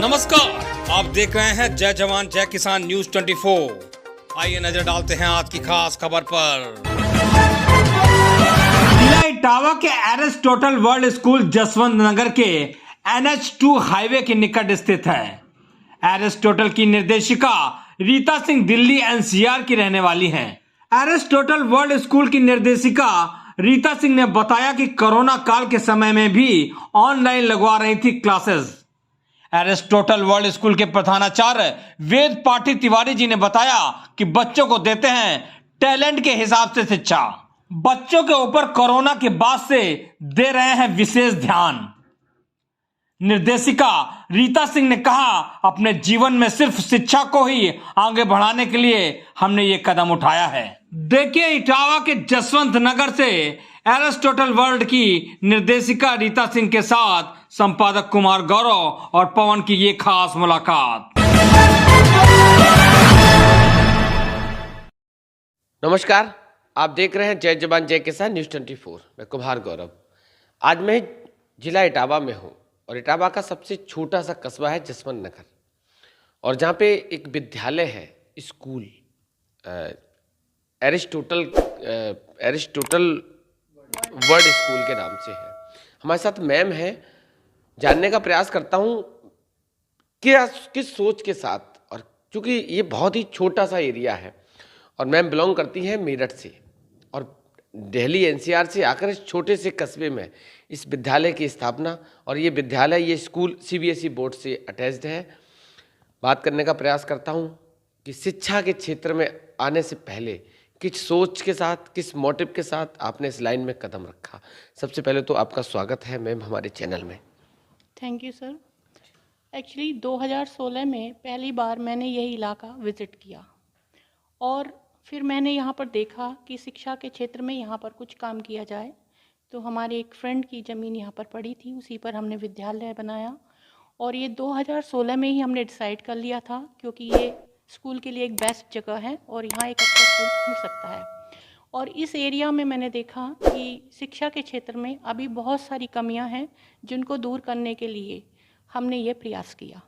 नमस्कार, आप देख रहे हैं जय जवान जय किसान न्यूज 24। आइए नजर डालते हैं आज की खास खबर पर। जिला इटावा के एरिस्टोटल वर्ल्ड स्कूल जसवंत नगर के NH2 हाईवे के निकट स्थित है। एरिस्टोटल की निर्देशिका रीता सिंह दिल्ली NCR की रहने वाली हैं। एरिस्टोटल वर्ल्ड स्कूल की निर्देशिका रीता सिंह ने बताया कि कोरोना काल के समय में भी ऑनलाइन लगवा रही थी क्लासेस। एरिस्टोटल वर्ल्ड स्कूल के प्रधानाचार्य वेद पाठी तिवारी जी ने बताया कि बच्चों को देते हैं टैलेंट के हिसाब से शिक्षा। बच्चों के ऊपर कोरोना के बाद से दे रहे हैं विशेष ध्यान। निर्देशिका रीता सिंह ने कहा, अपने जीवन में सिर्फ शिक्षा को ही आगे बढ़ाने के लिए हमने ये कदम उठाया है। देखिए इटावा के जसवंत नगर से एरिस्टोटल वर्ल्ड की निर्देशिका रीता सिंह के साथ संपादक कुमार गौरव और पवन की ये खास मुलाकात। नमस्कार, आप देख रहे हैं जय जवान जय किसान न्यूज 24। मैं कुमार गौरव। आज मैं जिला इटावा में हूँ और इटावा का सबसे छोटा सा कस्बा है जसवंत नगर, और जहाँ पे एक विद्यालय है, स्कूल एरिस्टोटल वर्ल्ड स्कूल के नाम से है। हमारे साथ मैम है, जानने का प्रयास करता हूँ किस सोच के साथ, और चूँकि ये बहुत ही छोटा सा एरिया है और मैम बिलोंग करती हैं मेरठ से, और दिल्ली NCR से आकर इस छोटे से कस्बे में इस विद्यालय की स्थापना, और ये विद्यालय ये स्कूल CBSE बोर्ड से अटैच्ड है। बात करने का प्रयास करता हूँ कि शिक्षा के क्षेत्र में आने से पहले किस सोच के साथ, किस मोटिव के साथ आपने इस लाइन में कदम रखा। सबसे पहले तो आपका स्वागत है मैम हमारे चैनल में। Thank you sir. एक्चुअली 2016 में पहली बार मैंने यही इलाका विज़िट किया और फिर मैंने यहाँ पर देखा कि शिक्षा के क्षेत्र में यहाँ पर कुछ काम किया जाए। तो हमारे एक फ्रेंड की ज़मीन यहाँ पर पड़ी थी, उसी पर हमने विद्यालय बनाया और ये 2016 में ही हमने डिसाइड कर लिया था, क्योंकि ये स्कूल के लिए एक बेस्ट जगह है और यहाँ एक अच्छा स्कूल खुल सकता है। और इस एरिया में मैंने देखा कि शिक्षा के क्षेत्र में अभी बहुत सारी कमियां हैं, जिनको दूर करने के लिए हमने ये प्रयास किया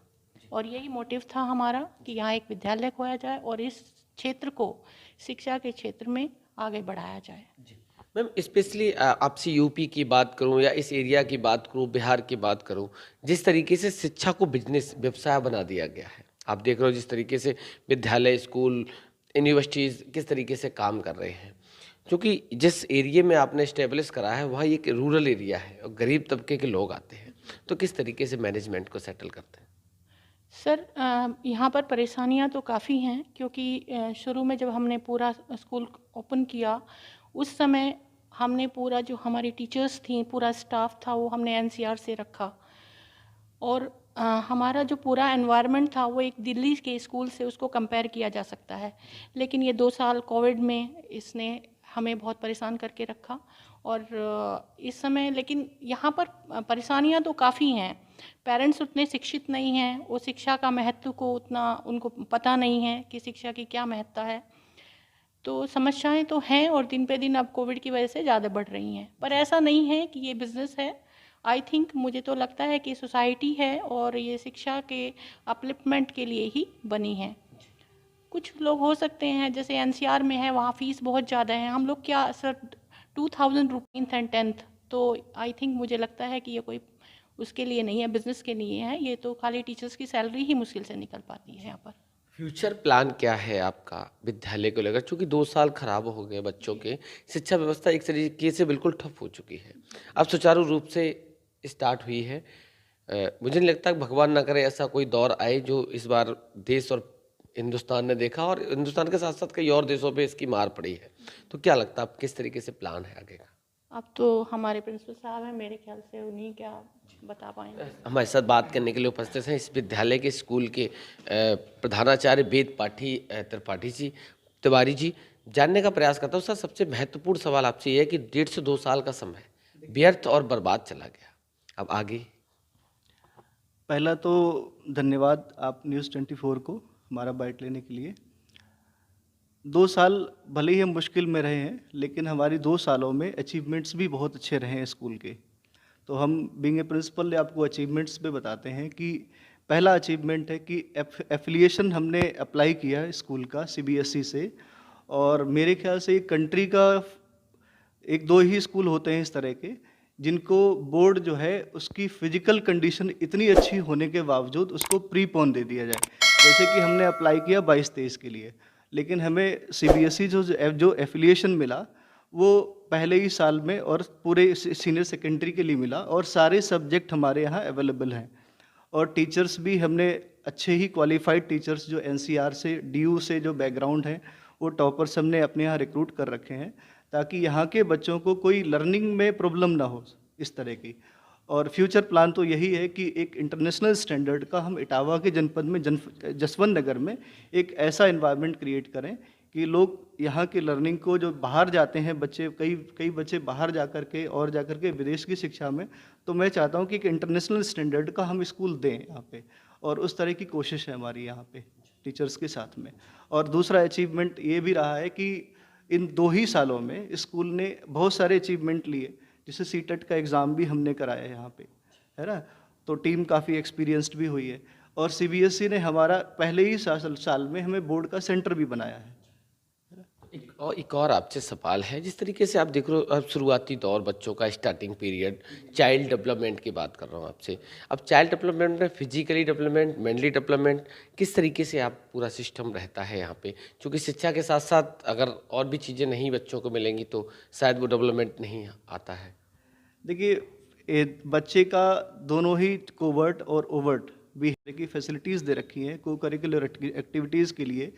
और यही मोटिव था हमारा कि यहाँ एक विद्यालय खोया जाए और इस क्षेत्र को शिक्षा के क्षेत्र में आगे बढ़ाया जाए। मैम स्पेशली आपसे यूपी की बात करूं या इस एरिया की बात करूं, बिहार की बात करूं, जिस तरीके से शिक्षा को बिजनेस व्यवसाय बना दिया गया है, आप देख रहे हो जिस तरीके से विद्यालय, स्कूल, यूनिवर्सिटीज़ किस तरीके से काम कर रहे हैं, क्योंकि जिस एरिया में आपने इस्टेब्लिश करा है वहाँ एक रूरल एरिया है और गरीब तबके के लोग आते हैं, तो किस तरीके से मैनेजमेंट को सेटल करते हैं? सर यहाँ पर परेशानियाँ तो काफ़ी हैं, क्योंकि शुरू में जब हमने पूरा स्कूल ओपन किया उस समय हमने पूरा जो हमारी टीचर्स थी, पूरा स्टाफ था, वो हमने NCR से रखा और हमारा जो पूरा एनवायरनमेंट था वो एक दिल्ली के स्कूल से उसको कंपेयर किया जा सकता है। लेकिन ये 2 साल कोविड में इसने हमें बहुत परेशान करके रखा और इस समय लेकिन यहाँ पर परेशानियाँ तो काफ़ी हैं। पेरेंट्स उतने शिक्षित नहीं हैं, वो शिक्षा का महत्व को उतना उनको पता नहीं है कि शिक्षा की क्या महत्ता है। तो समस्याएं तो हैं और दिन पे दिन अब कोविड की वजह से ज़्यादा बढ़ रही हैं, पर ऐसा नहीं है कि ये बिज़नेस है। आई थिंक मुझे तो लगता है कि सोसाइटी है और ये शिक्षा के अपलिफ्टमेंट के लिए ही बनी है। कुछ लोग हो सकते हैं जैसे NCR में है, वहाँ फ़ीस बहुत ज़्यादा है, हम लोग क्या सर 2000 रुपीज़ एंड 10th, तो आई थिंक मुझे लगता है कि ये कोई उसके लिए नहीं है, बिज़नेस के लिए है। ये तो खाली टीचर्स की सैलरी ही मुश्किल से निकल पाती है यहाँ पर। फ्यूचर प्लान क्या है आपका विद्यालय को लेकर, चूँकि 2 साल खराब हो गए बच्चों के, शिक्षा व्यवस्था एक तरीके से बिल्कुल ठप हो चुकी है, अब सुचारू रूप से स्टार्ट हुई है। मुझे नहीं लगता भगवान ना करे ऐसा कोई दौर आए जो इस बार देश और हिंदुस्तान ने देखा, और हिंदुस्तान के साथ साथ कई और देशों पे इसकी मार पड़ी है। तो क्या लगता है आप किस तरीके से प्लान है आगे का? अब तो हमारे प्रिंसिपल साहब हैं, मेरे ख्याल से उन्हीं क्या बता पाएंगे। हमारे साथ बात करने के लिए उपस्थित हैं इस विद्यालय के स्कूल के प्रधानाचार्य वेद पाठी तिवारी जी। जानने का प्रयास करता हूँ सर, सबसे महत्वपूर्ण सवाल आपसे ये है कि 1.5 से 2 साल का समय व्यर्थ और बर्बाद चला गया, अब आगे? पहला तो धन्यवाद आप न्यूज़ 24 को हमारा बाइट लेने के लिए। 2 साल भले ही हम मुश्किल में रहे हैं, लेकिन हमारी 2 सालों में अचीवमेंट्स भी बहुत अच्छे रहे हैं स्कूल के। तो हम बीइंग ए प्रिंसिपल आपको अचीवमेंट्स पे बताते हैं कि पहला अचीवमेंट है कि एफिलिएशन हमने अप्लाई किया है स्कूल का सीबीएसई से, और मेरे ख्याल से कंट्री का एक दो ही स्कूल होते हैं इस तरह के जिनको बोर्ड जो है उसकी फिजिकल कंडीशन इतनी अच्छी होने के बावजूद उसको प्रीपोन दे दिया जाए। जैसे कि हमने अप्लाई किया 22-23 के लिए, लेकिन हमें सीबीएसई जो एफिलिएशन मिला वो पहले ही साल में और पूरे सीनियर सेकेंडरी के लिए मिला, और सारे सब्जेक्ट हमारे यहाँ अवेलेबल हैं। और टीचर्स भी हमने अच्छे ही क्वालिफाइड टीचर्स जो एनसीआर से डीयू से जो बैकग्राउंड हैं वो टॉपर्स हमने अपने यहाँ रिक्रूट कर रखे हैं, ताकि यहाँ के बच्चों को कोई लर्निंग में प्रॉब्लम ना हो इस तरह की। और फ्यूचर प्लान तो यही है कि एक इंटरनेशनल स्टैंडर्ड का हम इटावा के जनपद में जसवंत नगर में एक ऐसा एनवायरनमेंट क्रिएट करें कि लोग यहाँ की लर्निंग को, जो बाहर जाते हैं बच्चे, कई बच्चे बाहर जाकर के विदेश की शिक्षा में, तो मैं चाहता हूँ कि एक इंटरनेशनल स्टैंडर्ड का हम स्कूल दें यहाँ पे, और उस तरह की कोशिश है हमारी यहाँ पे टीचर्स के साथ में। और दूसरा अचीवमेंट ये भी रहा है कि इन 2 ही सालों में स्कूल ने बहुत सारे अचीवमेंट लिए, जैसे सीटेट का एग्ज़ाम भी हमने कराया है यहाँ पे, है ना, तो टीम काफ़ी एक्सपीरियंस्ड भी हुई है। और सीबीएसई ने हमारा पहले ही साल में हमें बोर्ड का सेंटर भी बनाया है। एक और आपसे सवाल है, जिस तरीके से आप देख रहे हो अब शुरुआती दौर बच्चों का, स्टार्टिंग पीरियड, चाइल्ड डेवलपमेंट की बात कर रहा हूँ आपसे। अब चाइल्ड डेवलपमेंट में फिजिकली डेवलपमेंट, मेंटली डेवलपमेंट, किस तरीके से आप पूरा सिस्टम रहता है यहाँ पे? क्योंकि शिक्षा के साथ साथ अगर और भी चीज़ें नहीं बच्चों को मिलेंगी तो शायद वो डेवलपमेंट नहीं आता है। देखिए, बच्चे का दोनों ही कोवर्ट और ओवर्ट भी की फैसिलिटीज़ दे रखी हैं। को करिकुलर एक्टिविटीज़ के लिए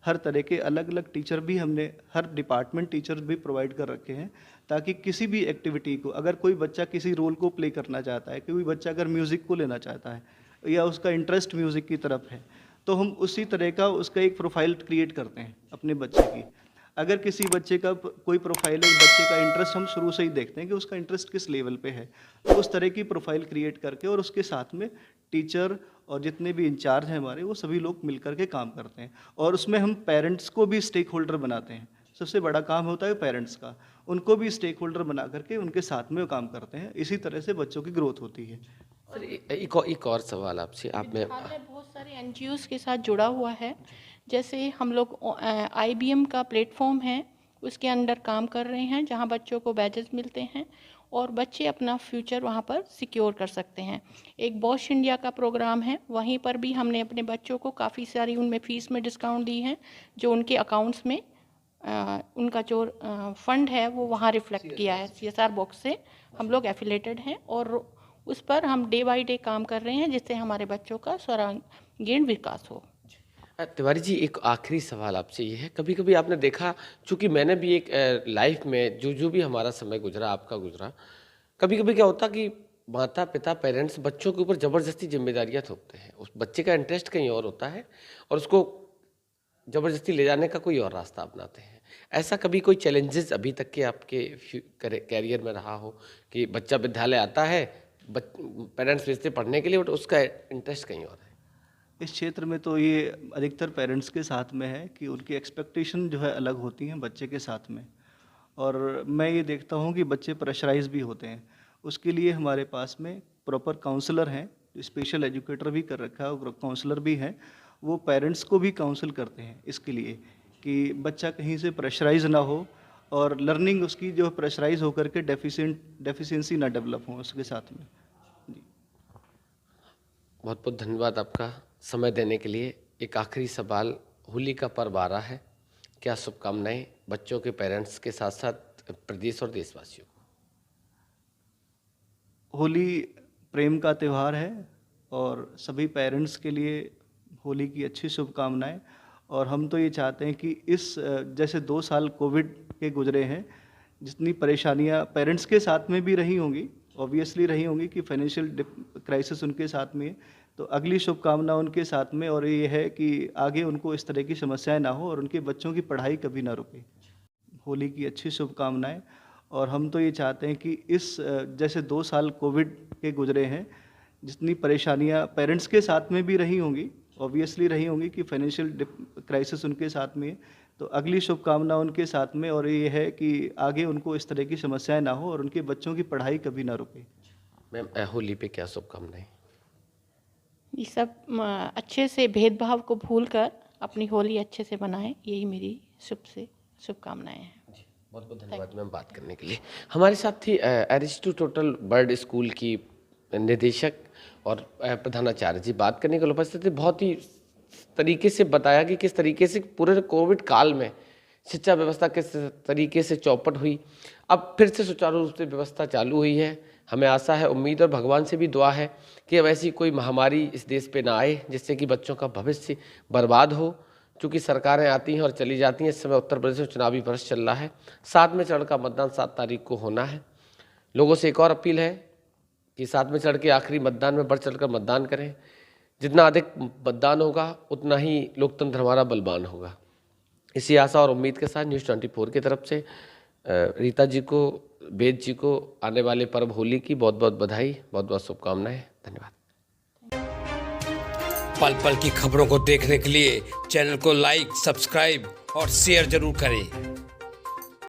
हर तरह के अलग अलग टीचर भी हमने, हर डिपार्टमेंट टीचर भी प्रोवाइड कर रखे हैं, ताकि किसी भी एक्टिविटी को, अगर कोई बच्चा किसी रोल को प्ले करना चाहता है, कोई बच्चा अगर म्यूज़िक को लेना चाहता है या उसका इंटरेस्ट म्यूज़िक की तरफ है, तो हम उसी तरह का उसका एक प्रोफाइल क्रिएट करते हैं अपने बच्चे की। अगर किसी बच्चे का कोई प्रोफाइल है, बच्चे का इंटरेस्ट हम शुरू से ही देखते हैं कि उसका इंटरेस्ट किस लेवल पे है, तो उस तरह की प्रोफाइल क्रिएट करके, और उसके साथ में टीचर और जितने भी इंचार्ज हैं हमारे, वो सभी लोग मिल कर के काम करते हैं। और उसमें हम पेरेंट्स को भी स्टेक होल्डर बनाते हैं। सबसे बड़ा काम होता है पेरेंट्स का, उनको भी स्टेक होल्डर बना करके उनके साथ में वो काम करते हैं। इसी तरह से बच्चों की ग्रोथ होती है। और एक और सवाल आपसे, आप में बहुत सारे एनजीओज के साथ जुड़ा हुआ है। जैसे हम लोग आईबीएम का प्लेटफॉर्म है, उसके अंडर काम कर रहे हैं, जहां बच्चों को बैजेस मिलते हैं और बच्चे अपना फ्यूचर वहां पर सिक्योर कर सकते हैं। एक बॉश इंडिया का प्रोग्राम है, वहीं पर भी हमने अपने बच्चों को काफ़ी सारी उनमें फ़ीस में डिस्काउंट दी है, जो उनके अकाउंट्स में उनका जो फंड है वो वहाँ रिफ्लेक्ट किया है। CSR बॉक्स से हम लोग एफिलेटेड हैं और उस पर हम डे बाय डे काम कर रहे हैं, जिससे हमारे बच्चों का सर्वांगीण विकास हो। तिवारी जी, एक आखिरी सवाल आपसे ये है, कभी कभी आपने देखा, चूँकि मैंने भी एक लाइफ में जो भी हमारा समय गुजरा, आपका गुजरा, कभी कभी क्या होता कि माता पिता, पेरेंट्स बच्चों के ऊपर ज़बरदस्ती जिम्मेदारियाँ थोपते हैं। उस बच्चे का इंटरेस्ट कहीं और होता है और उसको ज़बरदस्ती ले जाने का कोई और रास्ता अपनाते हैं। ऐसा कभी कोई चैलेंजेस अभी तक के आपके कैरियर में रहा हो कि बच्चा विद्यालय आता है, पेरेंट्स भेजते पढ़ने के लिए, बट उसका इंटरेस्ट कहीं और है? इस क्षेत्र में तो ये अधिकतर पेरेंट्स के साथ में है कि उनकी एक्सपेक्टेशन जो है अलग होती हैं बच्चे के साथ में, और मैं ये देखता हूँ कि बच्चे प्रेशराइज भी होते हैं। उसके लिए हमारे पास में प्रॉपर काउंसलर हैं, स्पेशल एजुकेटर भी कर रखा है और काउंसलर भी हैं, वो पेरेंट्स को भी काउंसल करते हैं इसके लिए कि बच्चा कहीं से प्रेशराइज ना हो और लर्निंग उसकी जो प्रेशराइज होकर के डेफिशिएंसी ना डेवलप हो उसके साथ में। बहुत बहुत धन्यवाद आपका समय देने के लिए। एक आखिरी सवाल, होली का पर्व आ रहा है, क्या शुभकामनाएं बच्चों के पेरेंट्स के साथ साथ प्रदेश और देशवासियों को? होली प्रेम का त्यौहार है और सभी पेरेंट्स के लिए होली की अच्छी शुभकामनाएं। और हम तो ये चाहते हैं कि इस जैसे 2 साल कोविड के गुजरे हैं, जितनी परेशानियां पेरेंट्स के साथ में भी रही होंगी, ऑब्वियसली रही होंगी कि फाइनेंशियल क्राइसिस उनके साथ में है, तो अगली शुभकामना उनके साथ में और ये है कि आगे उनको इस तरह की समस्याएं ना हो और उनके बच्चों की पढ़ाई कभी ना रुके। होली की अच्छी शुभकामनाएं। और हम तो ये चाहते हैं कि इस जैसे 2 साल कोविड के गुजरे हैं, जितनी परेशानियां पेरेंट्स के साथ में भी रही होंगी, ऑब्वियसली रही होंगी कि फाइनेंशियल क्राइसिस उनके साथ में है, तो अगली शुभकामना उनके साथ में और ये है कि आगे उनको इस तरह की समस्याएं ना हो और उनके बच्चों की पढ़ाई कभी ना रुके। मैम, होली पे क्या शुभकामनाएं? ये सब अच्छे से भेदभाव को भूलकर अपनी होली अच्छे से मनाएं, यही मेरी शुभकामनाएं हैं। बहुत बहुत धन्यवाद मैम बात करने के लिए। हमारे साथ थी एरिस्टोटल बर्ड स्कूल की निदेशक और प्रधानाचार्य जी बात करने के लिए उपस्थित थे। बहुत ही तरीके से बताया कि किस तरीके से पूरे कोविड काल में शिक्षा व्यवस्था किस तरीके से चौपट हुई। अब फिर से सुचारू रूप से व्यवस्था चालू हुई है। हमें आशा है, उम्मीद और भगवान से भी दुआ है कि अब ऐसी कोई महामारी इस देश पे ना आए जिससे कि बच्चों का भविष्य बर्बाद हो। चूँकि सरकारें आती हैं और चली जाती हैं, इस समय उत्तर प्रदेश में चुनावी वर्ष चल रहा है। 7वें चरण का मतदान 7 तारीख को होना है। लोगों से एक और अपील है कि 7वें चरण के आखिरी मतदान में बढ़ चढ़कर मतदान करें। जितना अधिक मतदान होगा उतना ही लोकतंत्र हमारा बलवान होगा। इसी आशा और उम्मीद के साथ न्यूज़ 24 की तरफ से रीता जी को, वेद जी को आने वाले पर्व होली की बहुत बहुत बधाई, बहुत बहुत शुभकामनाएं। धन्यवाद। पल पल की खबरों को देखने के लिए चैनल को लाइक, सब्सक्राइब और शेयर जरूर करें।